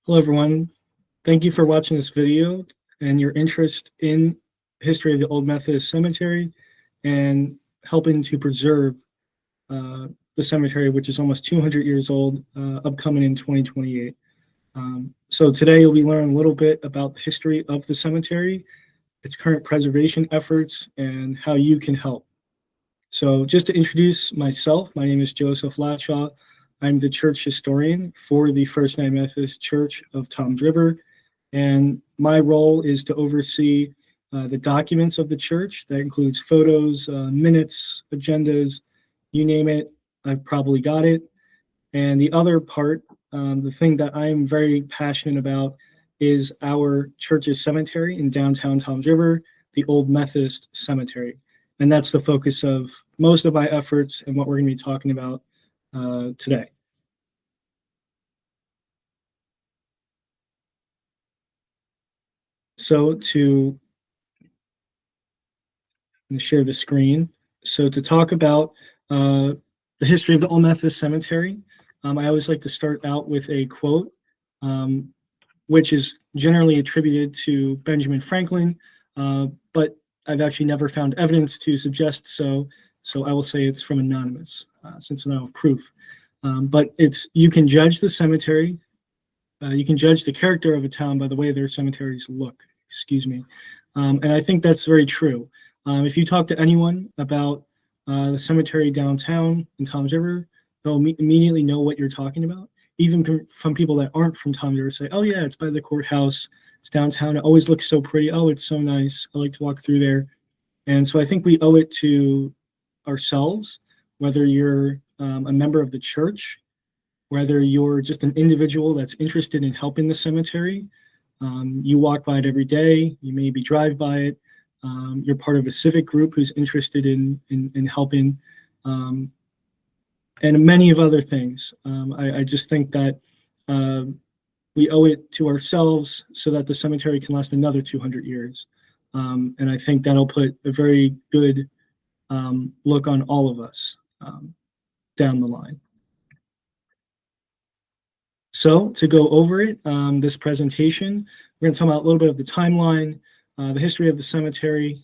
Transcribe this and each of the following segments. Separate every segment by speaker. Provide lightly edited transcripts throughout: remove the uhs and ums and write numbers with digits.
Speaker 1: Hello, everyone. Thank you for watching this video and your interest in history of the Old Methodist Cemetery and helping to preserve the cemetery, which is almost 200 years old, upcoming in 2028. So today you'll be learning a little bit about the history of the cemetery, its current preservation efforts, and how you can help. So just to introduce myself, my name is Joseph Latshaw. I'm the church historian for the First United Methodist Church of Toms River, and my role is to oversee the documents of the church. That includes photos, minutes, agendas, you name it, I've probably got it. And the other part, the thing that I'm very passionate about is our church's cemetery in downtown Toms River, the Old Methodist Cemetery. And that's the focus of most of my efforts and what we're going to be talking about today. So to share the screen. So to talk about the history of the Old Methodist Cemetery, I always like to start out with a quote, which is generally attributed to Benjamin Franklin, but I've actually never found evidence to suggest so. So I will say it's from anonymous, since I don't have proof. But you can judge the cemetery, you can judge the character of a town by the way their cemeteries look, and I think that's very true. If you talk to anyone about the cemetery downtown in Toms River, they'll immediately know what you're talking about. Even from people that aren't from Toms River say, oh yeah, it's by the courthouse, it's downtown, it always looks so pretty, oh, it's so nice, I like to walk through there. And so I think we owe it to ourselves, whether you're a member of the church, whether you're just an individual that's interested in helping the cemetery. You walk by it every day, you maybe drive by it, you're part of a civic group who's interested in helping, and many of other things. I just think that we owe it to ourselves so that the cemetery can last another 200 years. And I think that'll put a very good look on all of us down the line. So to go over it, this presentation, we're going to talk about a little bit of the timeline, the history of the cemetery,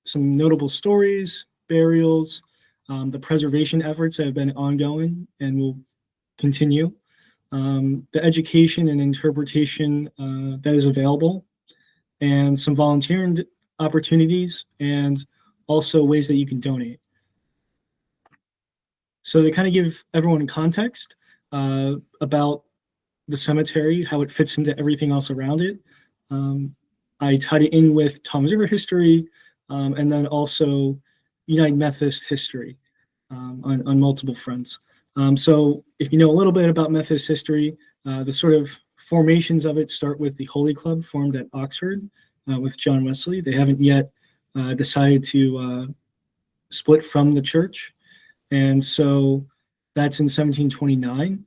Speaker 1: some notable stories, burials, the preservation efforts that have been ongoing and will continue, the education and interpretation that is available, and some volunteering opportunities, and also ways that you can donate. So to kind of give everyone context about the cemetery, how it fits into everything else around it, I tied it in with Toms River history, and then also United Methodist history on multiple fronts. So if you know a little bit about Methodist history, the sort of formations of it start with the Holy Club formed at Oxford with John Wesley. They haven't yet decided to split from the church. And so that's in 1729,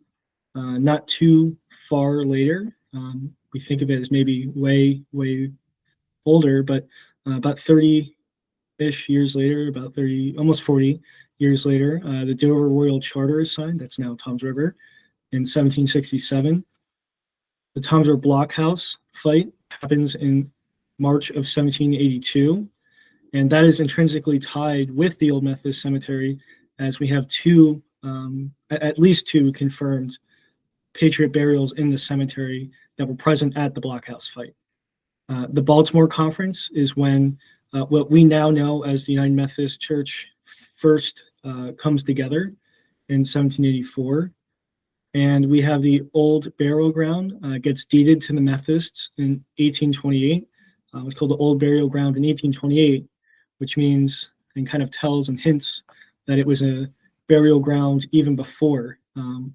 Speaker 1: not too far later. We think of it as maybe way older, but about 30-ish years later, about 30, almost 40 years later, the Dover Royal Charter is signed. That's now Toms River. In 1767, the Toms River Blockhouse fight happens in March of 1782, and that is intrinsically tied with the Old Methodist Cemetery, as we have at least two confirmed Patriot burials in the cemetery that were present at the Blockhouse fight. The Baltimore Conference is when what we now know as the United Methodist Church first comes together in 1784. And we have the old burial ground gets deeded to the Methodists in 1828. It was called the Old Burial Ground in 1828, which means and kind of tells and hints that it was a burial ground even before.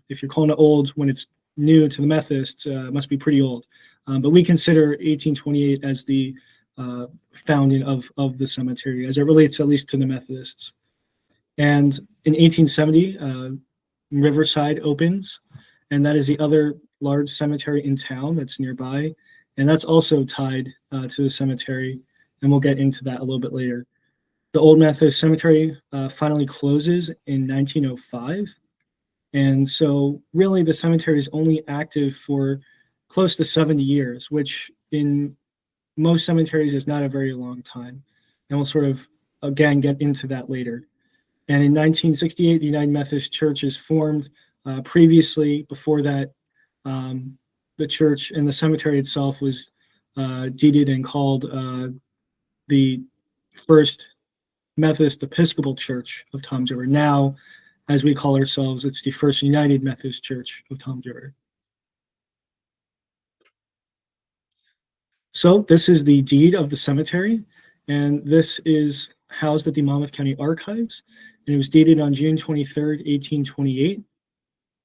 Speaker 1: If you're calling it old when it's new to the Methodists, it must be pretty old. But we consider 1828 as the founding of the cemetery, as it relates at least to the Methodists. And in 1870, Riverside opens, and that is the other large cemetery in town that's nearby. And that's also tied to the cemetery, and we'll get into that a little bit later. The Old Methodist Cemetery finally closes in 1905. And so really the cemetery is only active for close to 70 years, which in most cemeteries is not a very long time. And we'll sort of, again, get into that later. And in 1968, the United Methodist Church is formed. Previously, before that, the church and the cemetery itself was deeded and called the First Methodist Episcopal Church of Toms River. Now, as we call ourselves, it's the First United Methodist Church of Toms River. So this is the deed of the cemetery, and this is housed at the Monmouth County Archives, and it was dated on June 23rd, 1828.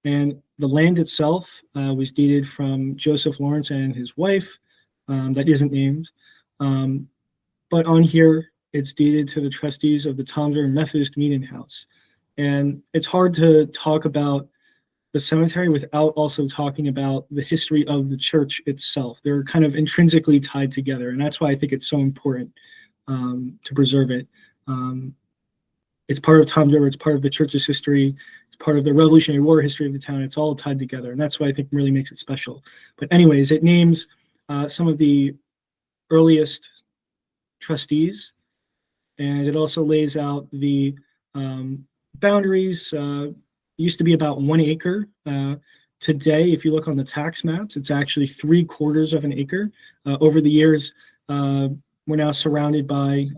Speaker 1: And the land itself was deeded from Joseph Lawrence and his wife, that isn't named. But on here, it's deeded to the trustees of the Toms River Methodist Meeting House. And it's hard to talk about the cemetery without also talking about the history of the church itself. They're kind of intrinsically tied together, and that's why I think it's so important to preserve it. It's part of Toms River, it's part of the church's history, it's part of the Revolutionary War history of the town. It's all tied together, and that's why I think really makes it special. But anyways, it names some of the earliest trustees, and it also lays out the boundaries. Used to be about 1 acre. Today, if you look on the tax maps, it's actually 3/4 of an acre. Over the years, we're now surrounded by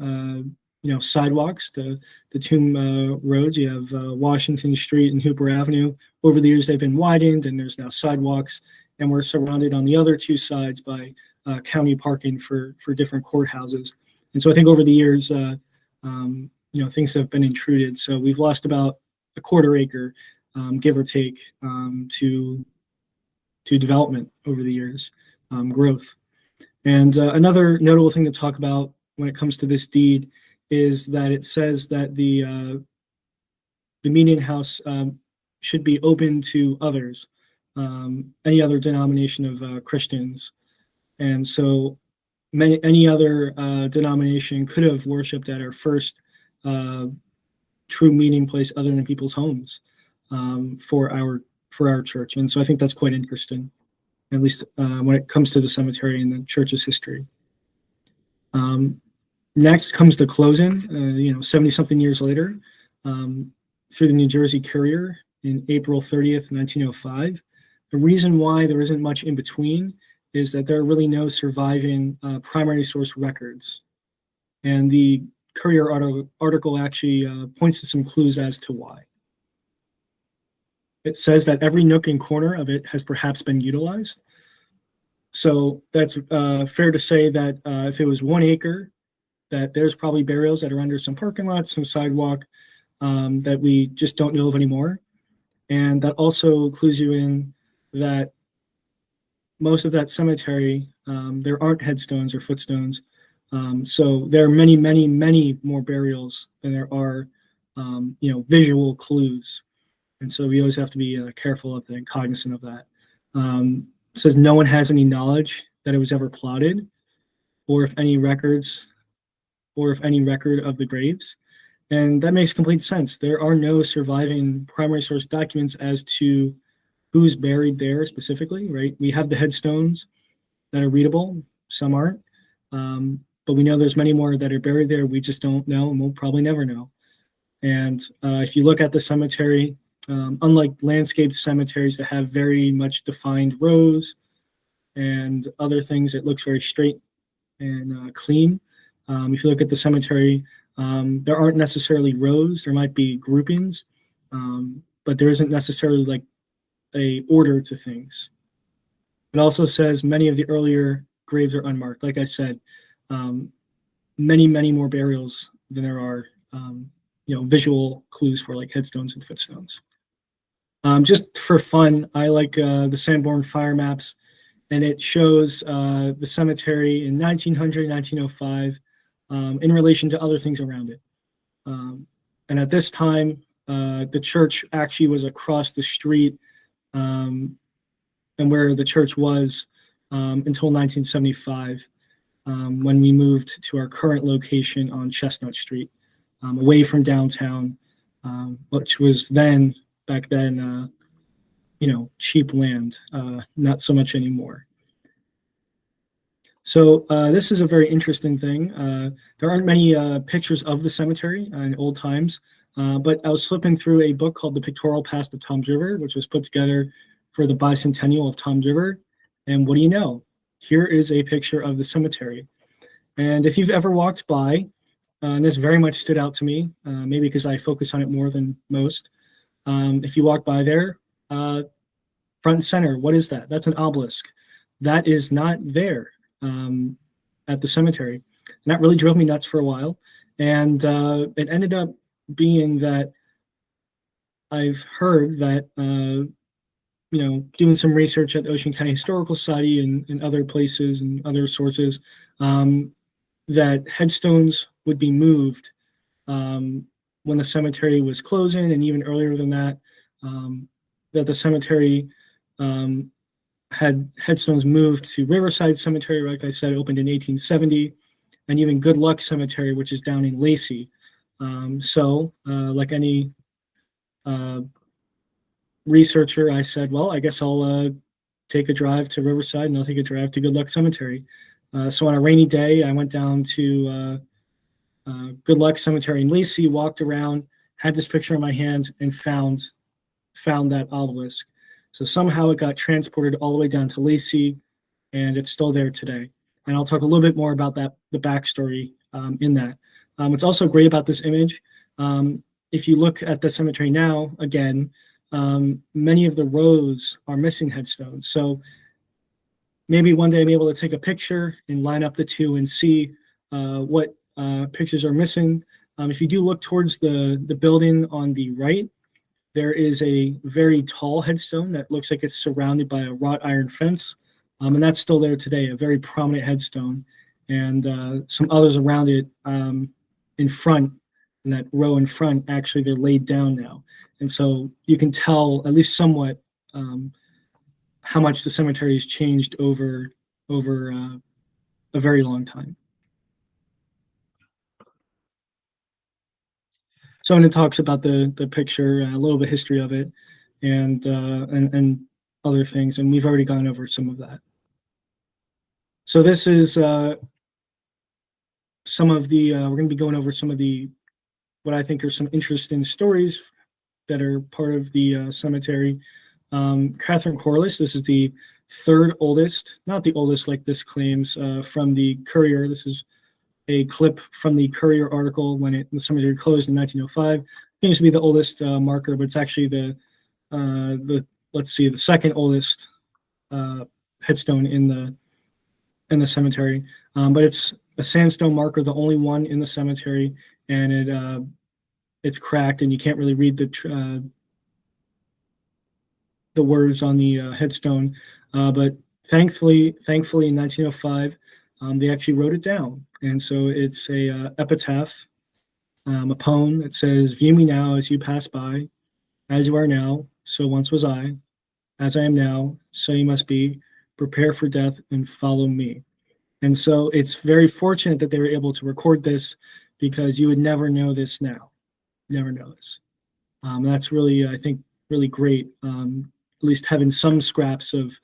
Speaker 1: sidewalks, the two roads. You have Washington Street and Hooper Avenue. Over the years, they've been widened, and there's now sidewalks. And we're surrounded on the other two sides by county parking for different courthouses. And so I think over the years, things have been intruded. So we've lost about 1/4 acre, give or take, to development over the years, growth. And another notable thing to talk about when it comes to this deed is that it says that the meeting house should be open to others, any other denomination of Christians. And so any other denomination could have worshipped at our first true meeting place other than people's homes for our church. And so I think that's quite interesting, at least when it comes to the cemetery and the church's history. Next comes the closing, 70-something years later, through the New Jersey Courier in April 30th, 1905. The reason why there isn't much in between is that there are really no surviving primary source records. And the Courier article actually points to some clues as to why. It says that every nook and corner of it has perhaps been utilized. So that's fair to say that if it was 1 acre, that there's probably burials that are under some parking lots, some sidewalk that we just don't know of anymore. And that also clues you in that most of that cemetery, there aren't headstones or footstones. So there are many, many, many more burials than there are, visual clues. And so we always have to be careful of that and cognizant of that. It says no one has any knowledge that it was ever plotted, or if any record of the graves. And that makes complete sense. There are no surviving primary source documents as to who's buried there specifically, right? We have the headstones that are readable, some aren't. But we know there's many more that are buried there. We just don't know, and we'll probably never know. And if you look at the cemetery, unlike landscaped cemeteries that have very much defined rows and other things, it looks very straight and clean. If you look at the cemetery, there aren't necessarily rows. There might be groupings, but there isn't necessarily like a order to things. It also says many of the earlier graves are unmarked. Like I said, many, many more burials than there are, visual clues for like headstones and footstones. Just for fun, I like the Sanborn fire maps, and it shows the cemetery in 1900, 1905 in relation to other things around it. And at this time, the church actually was across the street and where the church was until 1975, when we moved to our current location on Chestnut Street, away from downtown, which was back then, cheap land, not so much anymore. So this is a very interesting thing. There aren't many pictures of the cemetery in old times, but I was flipping through a book called The Pictorial Past of Toms River, which was put together for the bicentennial of Toms River. And what do you know? Here is a picture of the cemetery. And if you've ever walked by, and this very much stood out to me, maybe because I focus on it more than most. If you walk by there, front and center, what is that? That's an obelisk. That is not there at the cemetery. And that really drove me nuts for a while. And it ended up being that I've heard that, doing some research at the Ocean County Historical Society and other places and other sources, that headstones would be moved when the cemetery was closing, and even earlier than that, that the cemetery had headstones moved to Riverside Cemetery, like I said, opened in 1870, and even Good Luck Cemetery, which is down in Lacey. Like any researcher, I said, well, I guess I'll take a drive to Riverside and I'll take a drive to Good Luck Cemetery. So on a rainy day, I went down to Good Luck Cemetery in Lacey, walked around, had this picture in my hands, and found that obelisk. So somehow it got transported all the way down to Lacey, and it's still there today. And I'll talk a little bit more about that, the backstory in that. What's also great about this image, if you look at the cemetery now, again, many of the rows are missing headstones. So maybe one day I'll be able to take a picture and line up the two and see what pictures are missing. If you do look towards the building on the right, there is a very tall headstone that looks like it's surrounded by a wrought iron fence, and that's still there today, a very prominent headstone. And some others around it in front, in that row in front, actually they're laid down now. And so you can tell, at least somewhat, how much the cemetery has changed over a very long time. So, and it talks about the picture, a little bit history of it, and other things, and we've already gone over some of that. So this is some of the we're going to be going over some of the what I think are some interesting stories that are part of the cemetery. Catherine Corliss, this is the third oldest, not the oldest like this claims, from the Courier. This is a clip from the Courier article when the cemetery closed in 1905. Seems to be the oldest marker, but it's actually the second oldest headstone in the cemetery. But it's a sandstone marker, the only one in the cemetery, and it's cracked, and you can't really read the words on the headstone. But thankfully, in 1905, they actually wrote it down. And so it's a epitaph, a poem that says, "View me now as you pass by, as you are now, so once was I, as I am now, so you must be, prepare for death and follow me." And so it's very fortunate that they were able to record this, because you would never know this now, never know this. That's really, I think, really great, at least having some scraps of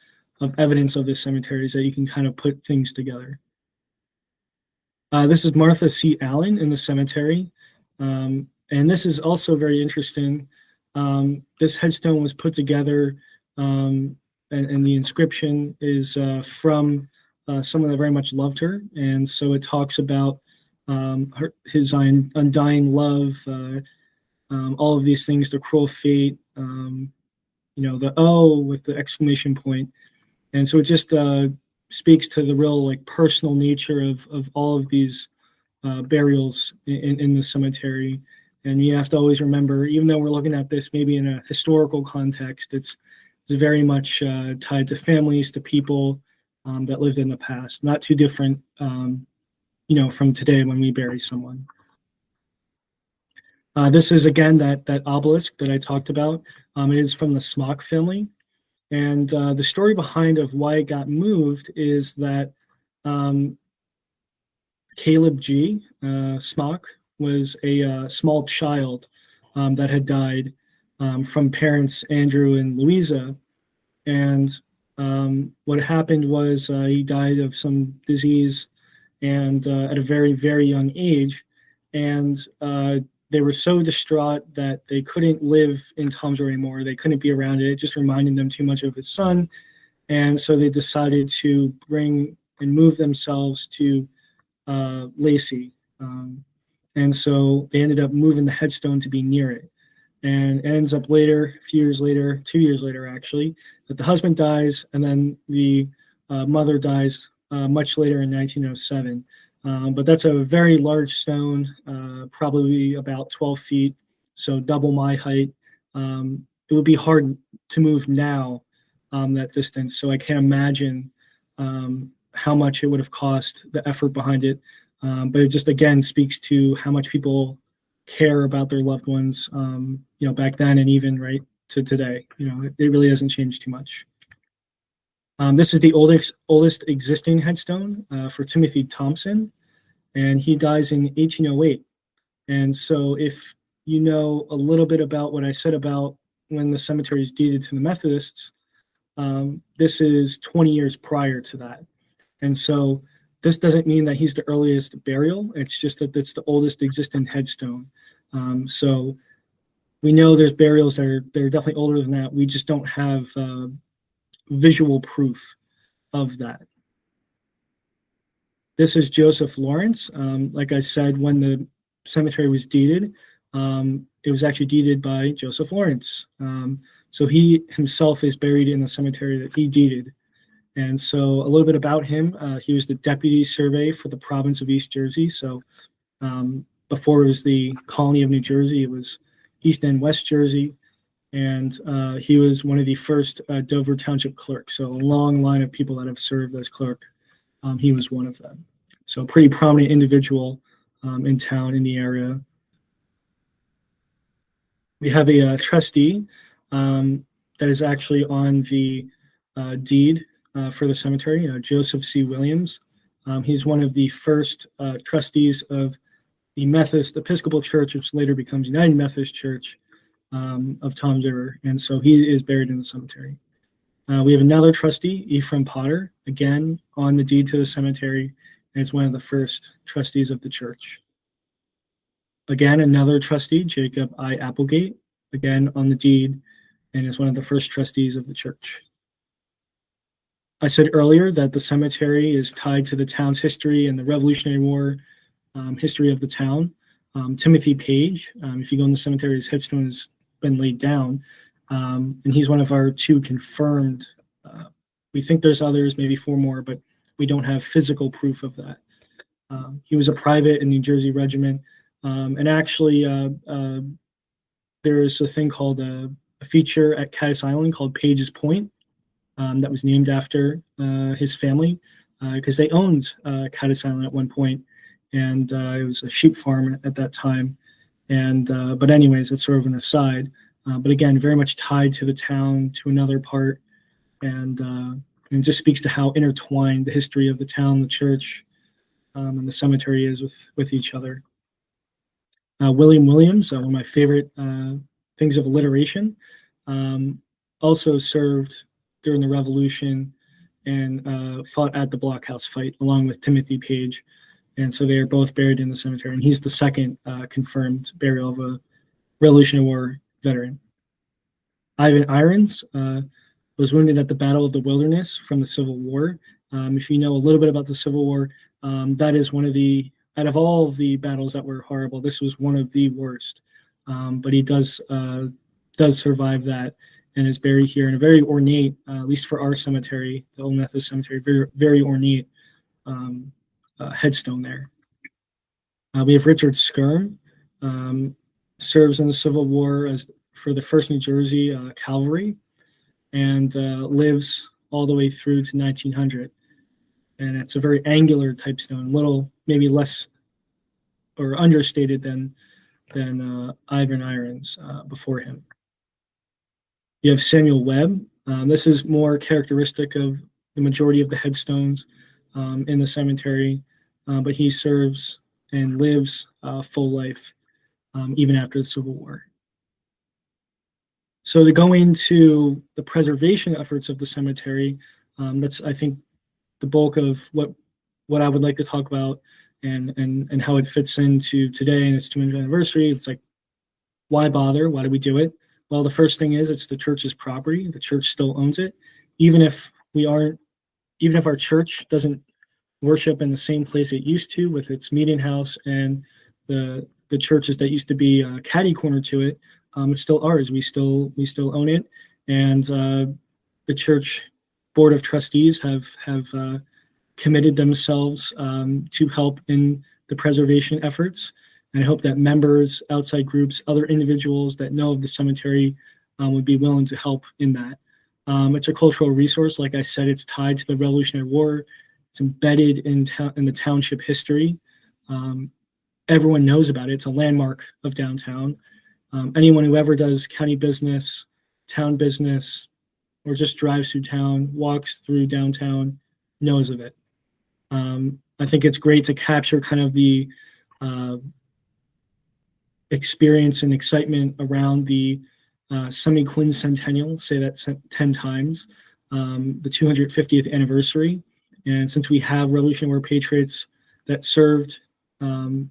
Speaker 1: evidence of this cemetery so that you can kind of put things together. This is Martha C. Allen in the cemetery. And this is also very interesting. This headstone was put together, and the inscription is from someone that very much loved her. And so it talks about his undying love, all of these things, the cruel fate, the O with the exclamation point. And so it just speaks to the real like personal nature of all of these burials in the cemetery. And you have to always remember, even though we're looking at this maybe in a historical context, it's very much tied to families, to people that lived in the past. Not too different, from today when we bury someone. This is again that obelisk that I talked about. It is from the Smock family. And the story behind of why it got moved is that Caleb G. Smock was a small child that had died from parents Andrew and Louisa. And What happened was he died of some disease and at a very, very young age. And they were so distraught that they couldn't live in Tom's River anymore. They couldn't be around it. It just reminded them too much of his son. And so they decided to bring and move themselves to Lacey. And so they ended up moving the headstone to be near it. And it ends up later, a few years later, 2 years later actually, that the husband dies and then the mother dies much later in 1907. But that's a very large stone, probably about 12 feet, so double my height. It would be hard to move now that distance, so I can't imagine how much it would have cost, the effort behind it. But it just again speaks to how much people care about their loved ones, back then and even right to today. It really hasn't changed too much. This is the oldest existing headstone for Timothy Thompson, and he dies in 1808. And so if you know a little bit about what I said about when the cemetery is deeded to the Methodists, this is 20 years prior to that. And so this doesn't mean that he's the earliest burial. It's just that it's the oldest existing headstone. So we know there's burials that are definitely older than that. We just don't have visual proof of that. This is Joseph Lawrence. Like I said, when the cemetery was deeded, it was actually deeded by Joseph Lawrence. So he himself is buried in the cemetery that he deeded. And so a little bit about him, he was the deputy surveyor for the province of East Jersey. So before it was the colony of New Jersey, it was East and West Jersey. And he was one of the first Dover Township clerks. So a long line of people that have served as clerk. He was one of them. So a pretty prominent individual in town, in the area. We have a trustee that is actually on the deed for the cemetery, Joseph C. Williams. He's one of the first trustees of the Methodist Episcopal Church, which later becomes United Methodist Church of Toms River. And so he is buried in the cemetery. We have another trustee, Ephraim Potter, again on the deed to the cemetery, and it's one of the first trustees of the church. Again, another trustee, Jacob I. Applegate, again on the deed, and is one of the first trustees of the church. I said earlier that the cemetery is tied to the town's history and the Revolutionary War history of the town. Timothy Page, if you go in the cemetery, his headstone has been laid down, and he's one of our two confirmed. We think there's others, maybe 4 more, but we don't have physical proof of that. He was a private in New Jersey regiment, and actually there is a thing called a feature at Caddis Island called Page's Point that was named after his family because they owned Caddis Island at one point, and it was a sheep farm at that time. And but anyways, it's sort of an aside. But again, very much tied to the town, to another part, and just speaks to how intertwined the history of the town, the church, and the cemetery is with each other. William Williams, one of my favorite things of alliteration, also served during the Revolution and fought at the Blockhouse Fight along with Timothy Page. And so they are both buried in the cemetery. And he's the second confirmed burial of a Revolutionary War veteran. Ivan Irons was wounded at the Battle of the Wilderness from the Civil War. If you know a little bit about the Civil War, that is one of the, out of all of the battles that were horrible, this was one of the worst. But he does survive that and is buried here in a very ornate, at least for our cemetery, the Old Methodist Cemetery, very, very ornate headstone there. We have Richard Skirm, serves in the Civil War for the 1st New Jersey Cavalry, and lives all the way through to 1900. And it's a very angular type stone, a little maybe less or understated than Ivan Irons before him. You have Samuel Webb. This is more characteristic of the majority of the headstones in the cemetery, but he serves and lives full life even after the Civil War. So to go into the preservation efforts of the cemetery, that's, I think, the bulk of what I would like to talk about, and how it fits into today and its 200th anniversary. It's like, why bother? Why do we do it? Well, the first thing is, it's the church's property. The church still owns it, even if we aren't, even if our church doesn't worship in the same place it used to, with its meeting house and the churches that used to be caddy corner to it. It's still ours. We still own it, and the church board of trustees have committed themselves to help in the preservation efforts. And I hope that members, outside groups, other individuals that know of the cemetery would be willing to help in that. It's a cultural resource. Like I said, it's tied to the Revolutionary War. It's embedded in the township history. Everyone knows about it. It's a landmark of downtown. Anyone who ever does county business, town business, or just drives through town, walks through downtown, knows of it. I think it's great to capture kind of the experience and excitement around the semi-quincentennial, say that 10 times, the 250th anniversary. And since we have Revolutionary War patriots that served during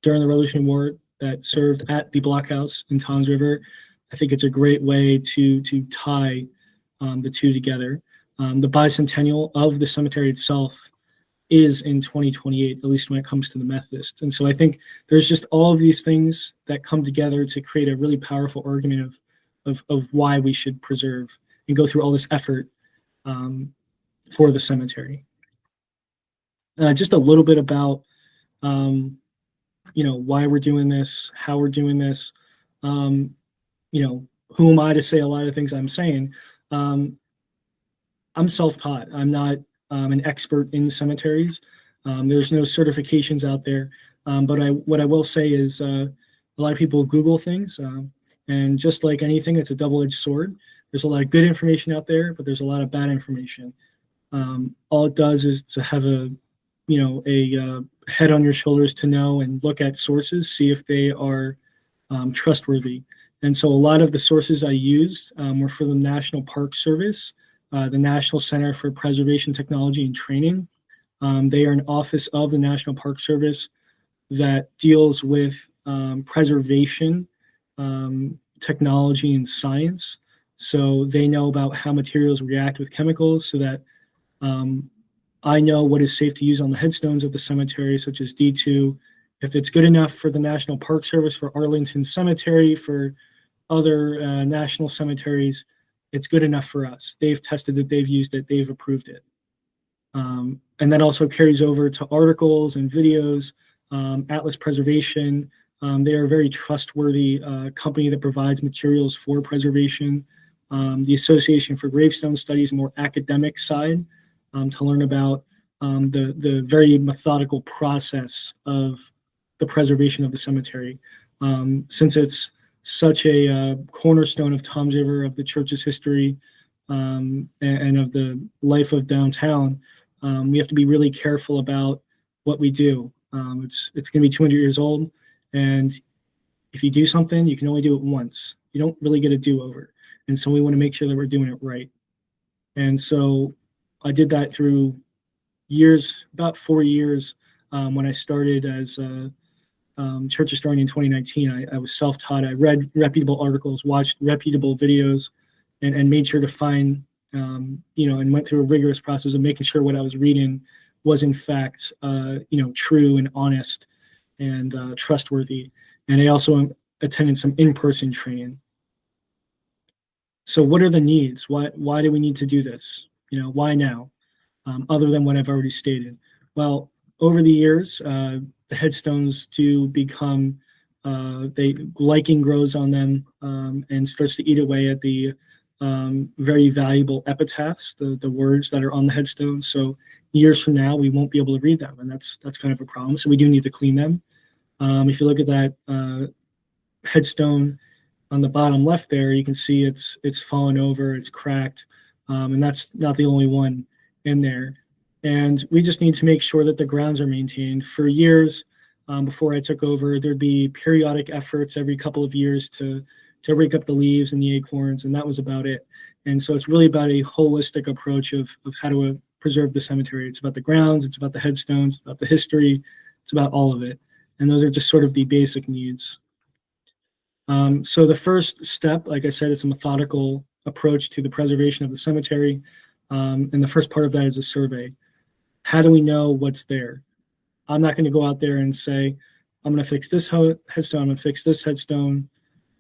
Speaker 1: the Revolutionary War, that served at the blockhouse in Toms River, I think it's a great way to tie the two together. The bicentennial of the cemetery itself is in 2028, at least when it comes to the Methodist. And so I think there's just all of these things that come together to create a really powerful argument of why we should preserve and go through all this effort for the cemetery. Just a little bit about why we're doing this, how we're doing this. Who am I to say a lot of things I'm saying? I'm self-taught. I'm not an expert in cemeteries. There's no certifications out there. But what I will say is a lot of people Google things. And just like anything, it's a double-edged sword. There's a lot of good information out there, but there's a lot of bad information. All it does is to have a head on your shoulders to know and look at sources, see if they are trustworthy. And so a lot of the sources I used were for the National Park Service, the National Center for Preservation Technology and Training. They are an office of the National Park Service that deals with preservation, technology, and science. So they know about how materials react with chemicals, so that I know what is safe to use on the headstones of the cemetery, such as D2. If it's good enough for the National Park Service, for Arlington Cemetery, for other national cemeteries, it's good enough for us. They've tested it, they've used it, they've approved it. And that also carries over to articles and videos. Atlas Preservation, they are a very trustworthy company that provides materials for preservation. The Association for Gravestone Studies, more academic side, to learn about the very methodical process of the preservation of the cemetery. Since it's such a cornerstone of Toms River, of the church's history, and of the life of downtown, we have to be really careful about what we do. It's going to be 200 years old, and if you do something, you can only do it once. You don't really get a do-over. And so we want to make sure that we're doing it right. And so I did that through years, about 4 years, when I started as a church historian in 2019. I was self-taught. I read reputable articles, watched reputable videos, and made sure to find, and went through a rigorous process of making sure what I was reading was in fact, true and honest and trustworthy. And I also attended some in-person training. So what are the needs? Why do we need to do this? Why now? Other than what I've already stated. Well, over the years, the headstones do become, liking grows on them, and starts to eat away at the very valuable epitaphs, the words that are on the headstones. So years from now, we won't be able to read them, and that's kind of a problem. So we do need to clean them. If you look at that headstone on the bottom left there, you can see it's fallen over, it's cracked, and that's not the only one in there. And we just need to make sure that the grounds are maintained. For years, before I took over, there'd be periodic efforts every couple of years to to rake up the leaves and the acorns, and that was about it. And so it's really about a holistic approach of how to preserve the cemetery. It's about the grounds, it's about the headstones, it's about the history, it's about all of it. And those are just sort of the basic needs. So the first step, like I said, it's a methodical approach to the preservation of the cemetery. And the first part of that is a survey. How do we know what's there? I'm not going to go out there and say, I'm going to fix this headstone, I'm going to fix this headstone,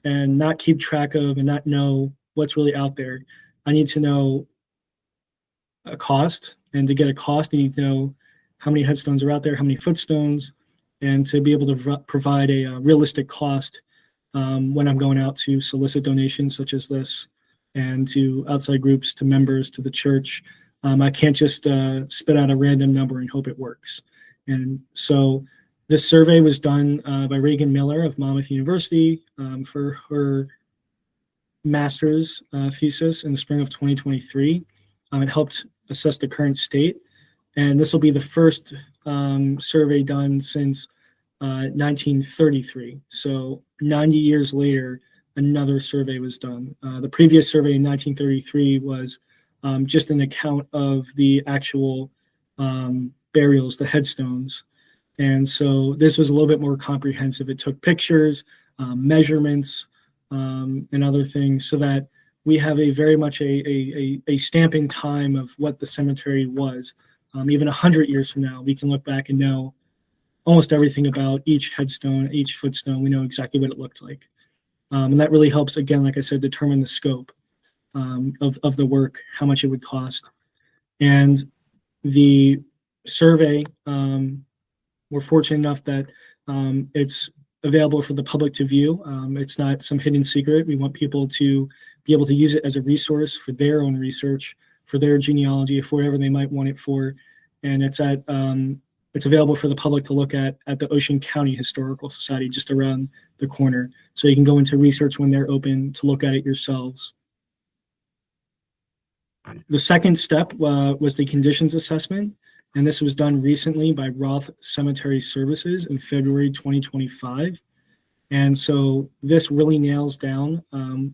Speaker 1: and not keep track of and not know what's really out there. I need to know a cost, and to get a cost, you need to know how many headstones are out there, how many footstones, and to be able to provide a realistic cost when I'm going out to solicit donations such as this, and to outside groups, to members, to the church. I can't just spit out a random number and hope it works. And so this survey was done by Reagan Miller of Monmouth University for her master's thesis in the spring of 2023. It helped assess the current state. And this will be the first survey done since 1933. So 90 years later, another survey was done. The previous survey in 1933 was just an account of the actual burials, the headstones. And so this was a little bit more comprehensive. It took pictures, measurements, and other things, so that we have a very much a stamp in time of what the cemetery was. Even 100 years from now, we can look back and know almost everything about each headstone, each footstone. We know exactly what it looked like. And that really helps, again, like I said, determine the scope of the work, how much it would cost. And the survey, we're fortunate enough that it's available for the public to view. It's not some hidden secret. We want people to be able to use it as a resource for their own research, for their genealogy, for whatever they might want it for. And it's available for the public to look at the Ocean County Historical Society just around the corner. So you can go into research when they're open to look at it yourselves. The second step was the conditions assessment. And this was done recently by Roth Cemetery Services in February 2025. And so this really nails down,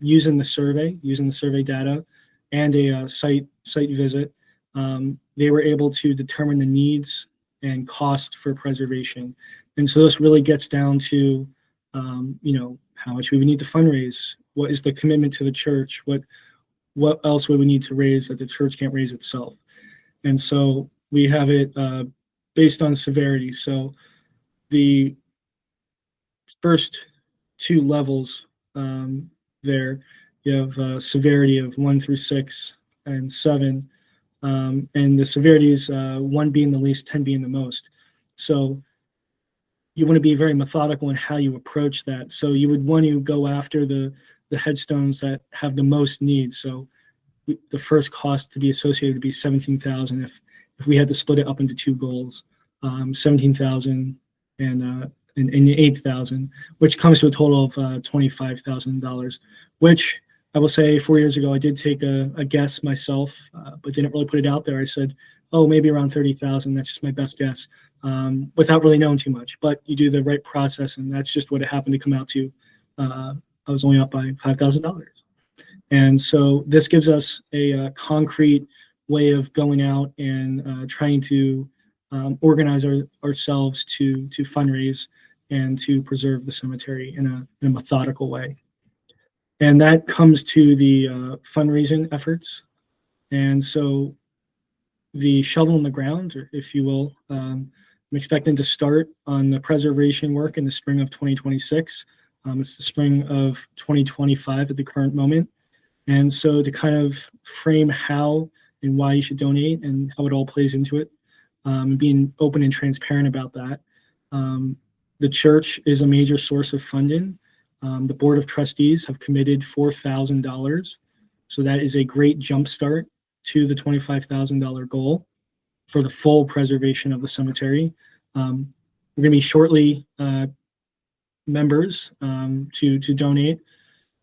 Speaker 1: using the survey data and a site visit, they were able to determine the needs and cost for preservation. And so this really gets down to, how much we would need to fundraise, what is the commitment to the church, what else would we need to raise that the church can't raise itself. And so we have it based on severity. So the first two levels there, you have severity of 1 through 6 and 7. And the severity is 1 being the least, 10 being the most. So you want to be very methodical in how you approach that. So you would want to go after the headstones that have the most needs. So the first cost to be associated would be $17,000 if we had to split it up into two goals, $17,000 and $8,000, which comes to a total of $25,000, which I will say 4 years ago, I did take a guess myself, but didn't really put it out there. I said, maybe around 30,000. That's just my best guess, without really knowing too much. But you do the right process, and that's just what it happened to come out to. I was only up by $5,000. And so this gives us a concrete way of going out and trying to organize ourselves to fundraise and to preserve the cemetery in a methodical way. And that comes to the fundraising efforts. And so the shovel in the ground, if you will, I'm expecting to start on the preservation work in the spring of 2026. It's the spring of 2025 at the current moment. And so to kind of frame how and why you should donate and how it all plays into it, being open and transparent about that. The church is a major source of funding. The Board of Trustees have committed $4,000. So that is a great jumpstart to the $25,000 goal for the full preservation of the cemetery. We're going to be shortly members to donate.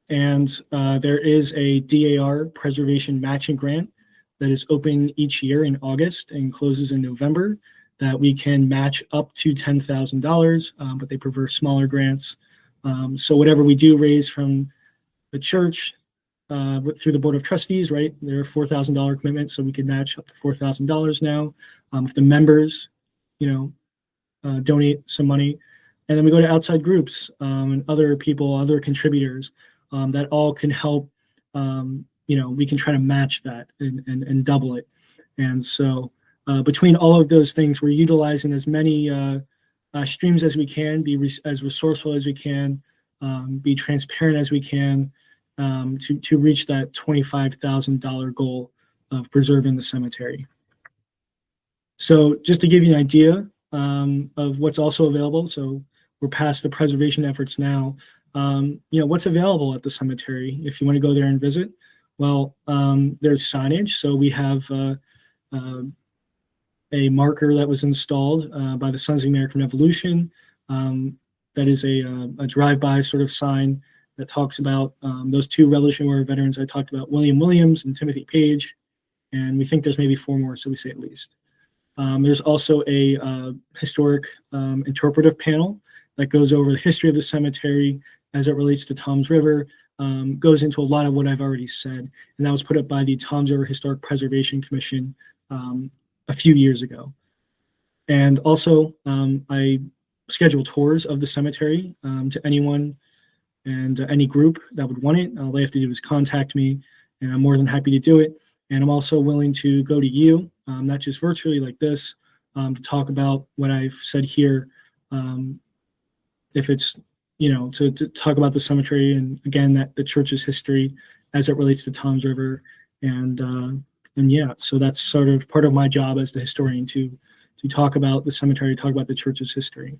Speaker 1: And there is a DAR preservation matching grant that is open each year in August and closes in November that we can match up to $10,000, but they prefer smaller grants. So whatever we do raise from the church through the board of trustees, right? They're a $4,000 commitment, so we can match up to $4,000 now. If the members, donate some money, and then we go to outside groups and other people, other contributors that all can help. We can try to match that and double it. And so between all of those things, we're utilizing as many streams as we can, be as resourceful as we can, be transparent as we can, to reach that $25,000 goal of preserving the cemetery. So just to give you an idea of what's also available, so we're past the preservation efforts now. What's available at the cemetery if you want to go there and visit? Well, there's signage. So we have a marker that was installed by the Sons of the American Revolution. That is a drive-by sort of sign that talks about those two Revolutionary War veterans I talked about, William Williams and Timothy Page. And we think there's maybe 4 more, so we say at least. There's also a historic interpretive panel that goes over the history of the cemetery as it relates to Toms River, goes into a lot of what I've already said. And that was put up by the Toms River Historic Preservation Commission a few years ago. And also, I schedule tours of the cemetery to anyone and any group that would want it. All they have to do is contact me, and I'm more than happy to do it. And I'm also willing to go to you, not just virtually like this, to talk about what I've said here. If it's, to talk about the cemetery and again, that the church's history as it relates to Toms River. And yeah, so that's sort of part of my job as the historian to talk about the cemetery, talk about the church's history.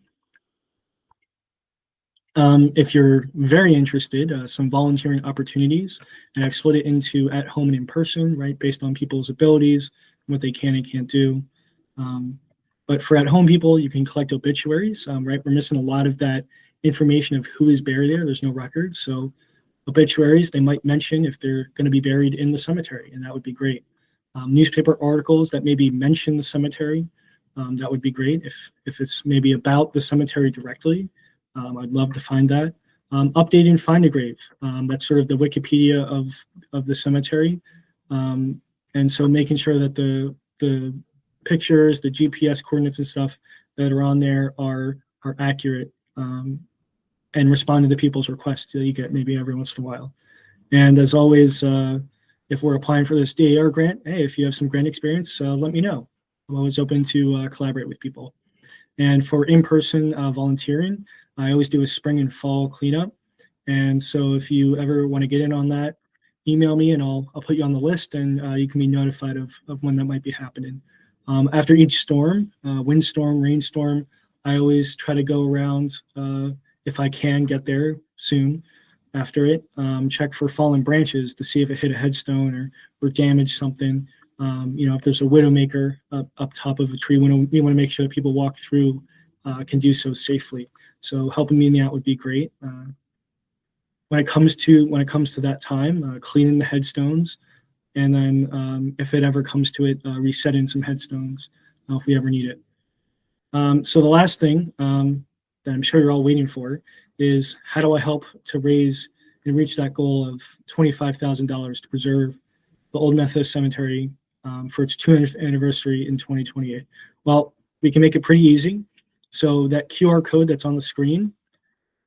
Speaker 1: If you're very interested, some volunteering opportunities, and I've split it into at home and in person, right, based on people's abilities, what they can and can't do. But for at home people, you can collect obituaries, right? We're missing a lot of that information of who is buried there. There's no records. So obituaries, they might mention if they're going to be buried in the cemetery, and that would be great. Newspaper articles that maybe mention the cemetery, that would be great. If it's maybe about the cemetery directly, I'd love to find that. Updating Find a Grave, that's sort of the Wikipedia of the cemetery. And so making sure that the pictures, the GPS coordinates and stuff that are on there are accurate, and responding to people's requests that you get maybe every once in a while. And as always, if we're applying for this DAR grant, hey, if you have some grant experience, let me know. I'm always open to collaborate with people. And for in-person volunteering, I always do a spring and fall cleanup. And so if you ever want to get in on that, email me and I'll put you on the list, and you can be notified of when that might be happening. After each storm, windstorm, rainstorm, I always try to go around, if I can get there soon after it, check for fallen branches to see if it hit a headstone or damaged something. If there's a widowmaker up top of a tree, we want to make sure that people walk through can do so safely. So helping me in that would be great. When it comes to that time, cleaning the headstones, and then if it ever comes to it, resetting some headstones if we ever need it. So the last thing that I'm sure you're all waiting for is, how do I help to raise and reach that goal of $25,000 to preserve the Old Methodist Cemetery for its 200th anniversary in 2028? Well, we can make it pretty easy. So that QR code that's on the screen,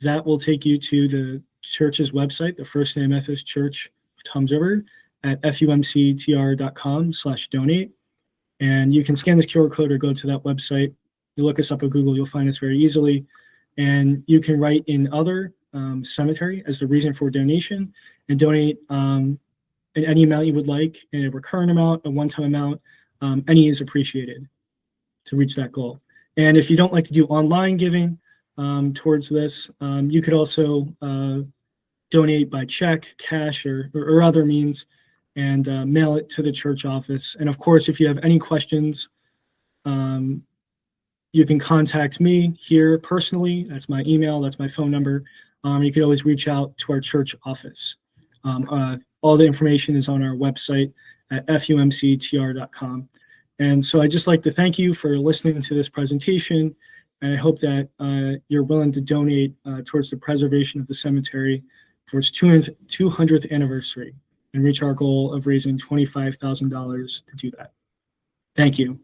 Speaker 1: that will take you to the church's website, the First Name Methodist Church of Toms River, at fumctr.com/donate. And you can scan this QR code or go to that website. You look us up at Google, you'll find us very easily. And you can write in other cemetery as the reason for donation, and donate in any amount you would like, in a recurrent amount, a one-time amount, any is appreciated to reach that goal. And if you don't like to do online giving towards this, you could also donate by check, cash, or other means, and mail it to the church office. And of course, if you have any questions, you can contact me here personally. That's my email, that's my phone number. You could always reach out to our church office. All the information is on our website at fumctr.com. And so I'd just like to thank you for listening to this presentation. And I hope that you're willing to donate towards the preservation of the cemetery for its 200th anniversary and reach our goal of raising $25,000 to do that. Thank you.